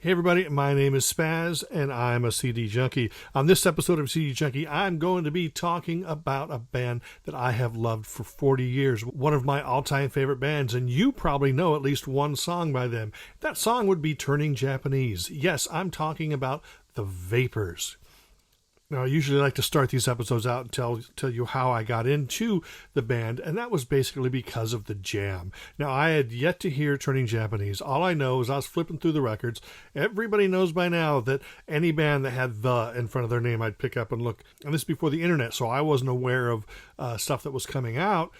Hey everybody, my name is SPAZ and I'm a CD junkie. On this episode of CD Junkie, I'm going to be talking about a band that I have loved for 40 years. One of my all-time favorite bands, and you probably know at least one song by them. That song would be Turning Japanese. Yes, I'm talking about the VAPORS. Now, I usually like to start these episodes out and tell you how I got into the band, and that was basically because of the jam. Now, I had yet to hear Turning Japanese. All I know is I was flipping through the records. Everybody knows by now that any band that had "the" in front of their name, I'd pick up and look. And this is before the internet, so I wasn't aware of stuff that was coming out,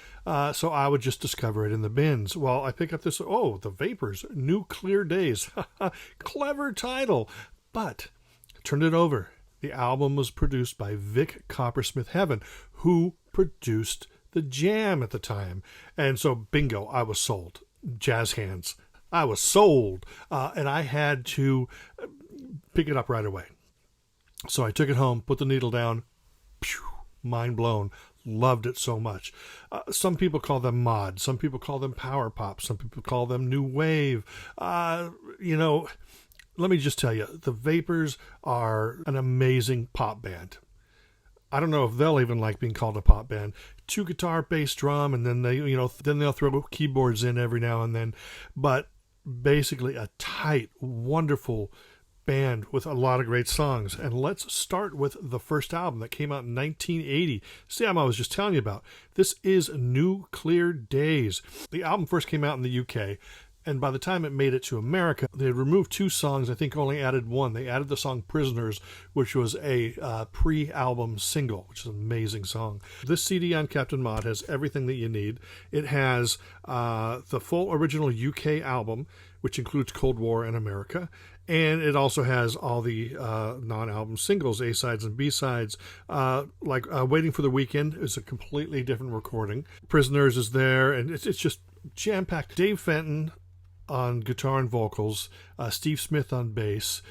so I would just discover it in the bins. Well, I pick up this, the VAPORS, Nuclear Days. Clever title, but turned it over. The album was produced by Vic Coppersmith-Heaven, who produced the Jam at the time. And so, bingo, I was sold. Jazz hands. I was sold. And I had to pick it up right away. So I took it home, put the needle down. Phew, mind blown. Loved it so much. Some people call them mod. Some people call them power pop. Some people call them new wave. Let me just tell you, the VAPORS are an amazing pop band. I don't know if they'll even like being called a pop band. 2 guitar, bass, drum, and then they'll throw keyboards in every now and then. But basically a tight, wonderful band with a lot of great songs. And let's start with the first album that came out in 1980. It's the album I was just telling you about. This is Nuclear Days. The album first came out in the UK. And by the time it made it to America, they had removed 2 songs, I think only added 1. They added the song Prisoners, which was a pre-album single, which is an amazing song. This CD on Captain Mod has everything that you need. It has the full original UK album, which includes Cold War and America. And it also has all the non-album singles, A-sides and B-sides. Waiting for the Weekend is a completely different recording. Prisoners is there, and it's just jam-packed. Dave Fenton on guitar and vocals, Steve Smith on bass,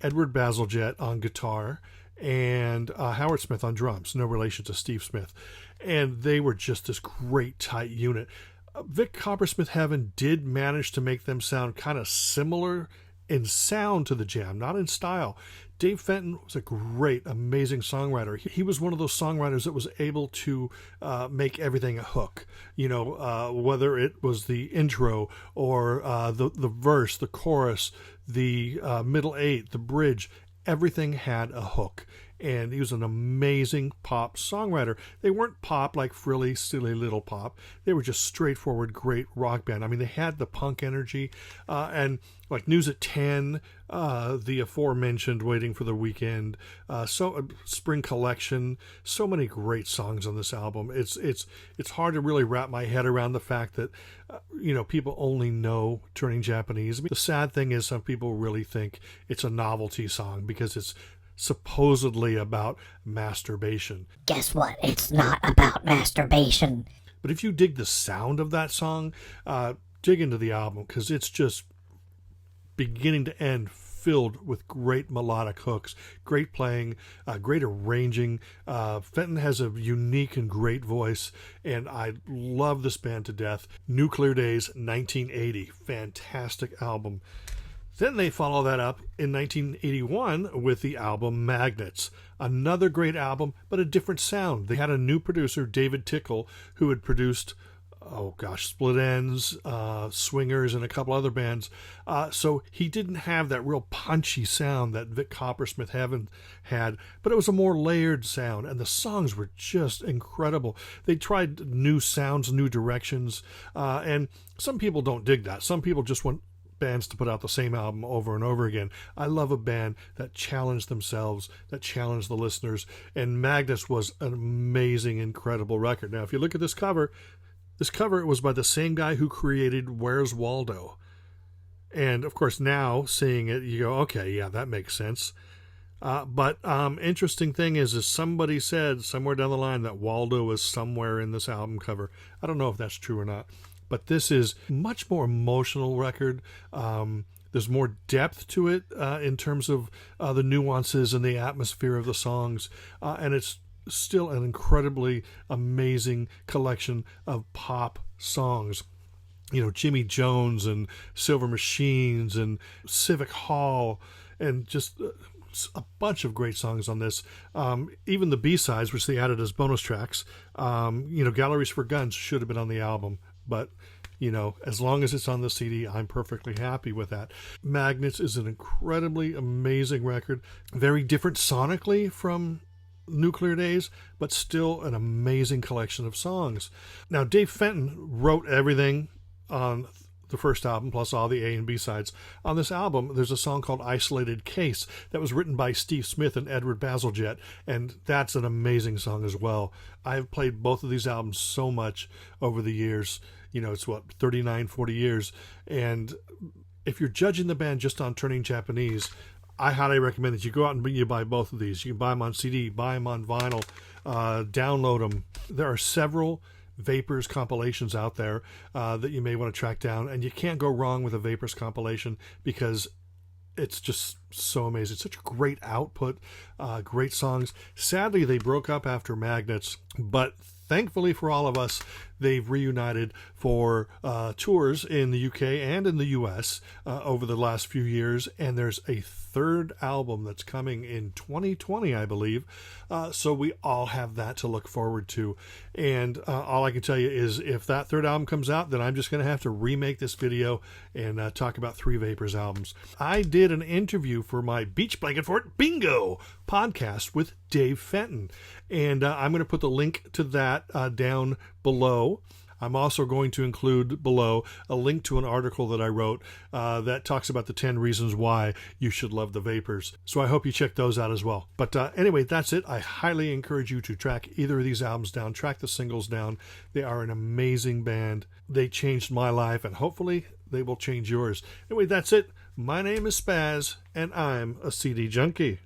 Edward Bazalgette on guitar, and Howard Smith on drums, no relation to Steve Smith. And they were just this great tight unit. Vic Coppersmith-Heaven did manage to make them sound kind of similar in sound to the Jam, not in style. Dave Fenton was a great, amazing songwriter. He was one of those songwriters that was able to make everything a hook. Whether it was the intro or the verse, the chorus, the middle 8, the bridge, everything had a hook. And he was an amazing pop songwriter. They weren't pop like frilly, silly little pop. They were just straightforward, great rock band. I mean, they had the punk energy. And like News at 10, the aforementioned Waiting for the Weekend, Spring Collection, so many great songs on this album. It's hard to really wrap my head around the fact that, people only know Turning Japanese. I mean, the sad thing is some people really think it's a novelty song because it's supposedly about masturbation. Guess what? It's not about masturbation. But if you dig the sound of that song, dig into the album because it's just beginning to end filled with great melodic hooks, great playing, great arranging. Fenton has a unique and great voice, and I love this band to death. Nuclear Days, 1980. Fantastic album. Then they follow that up in 1981 with the album Magnets. Another great album, but a different sound. They had a new producer, David Tickle, who had produced, Split Ends, Swingers, and a couple other bands. So he didn't have that real punchy sound that Vic Coppersmith-Heaven had, but it was a more layered sound, and the songs were just incredible. They tried new sounds, new directions, and some people don't dig that. Some people just want bands to put out the same album over and over again. I love a band that challenged themselves, that challenged the listeners, and Magnus was an amazing, incredible record. Now, if you look at this cover was by the same guy who created Where's Waldo? And, of course, now, seeing it, you go, okay, yeah, that makes sense. But interesting thing is somebody said somewhere down the line that Waldo was somewhere in this album cover. I don't know if that's true or not. But this is much more emotional record. There's more depth to it in terms of the nuances and the atmosphere of the songs. And it's still an incredibly amazing collection of pop songs. Jimmy Jones and Silver Machines and Civic Hall, and just a bunch of great songs on this. Even the B-sides, which they added as bonus tracks, Galleries for Guns should have been on the album, but as long as it's on the CD, I'm perfectly happy with that. Magnets is an incredibly amazing record, very different sonically from Nuclear Days, but still an amazing collection of songs. Now, Dave Fenton wrote everything on the first album, plus all the A and B sides. On this album, there's a song called Isolated Case that was written by Steve Smith and Edward Bazalgette, and that's an amazing song as well. I've played both of these albums so much over the years. It's 39, 40 years. And if you're judging the band just on Turning Japanese, I highly recommend that you go out and you buy both of these. You can buy them on CD, buy them on vinyl, download them. There are several Vapors compilations out there that you may want to track down, and you can't go wrong with a Vapors compilation because it's just so amazing. Such a great output, great songs. Sadly, they broke up after Magnets, but thankfully for all of us, they've reunited for tours in the UK and in the US over the last few years, and there's a third album that's coming in 2020, I believe. So we all have that to look forward to. And all I can tell you is if that third album comes out, then I'm just going to have to remake this video and talk about 3 Vapors albums. I did an interview for my Beach Blanket Fort Bingo podcast with Dave Fenton, and I'm going to put the link to that down below. I'm also going to include below a link to an article that I wrote that talks about the 10 reasons why you should love the Vapors. So I hope you check those out as well. But anyway, that's it. I highly encourage you to track either of these albums down, track the singles down. They are an amazing band. They changed my life, and hopefully they will change yours. Anyway, that's it. My name is SPAZ, and I'm a CD junkie.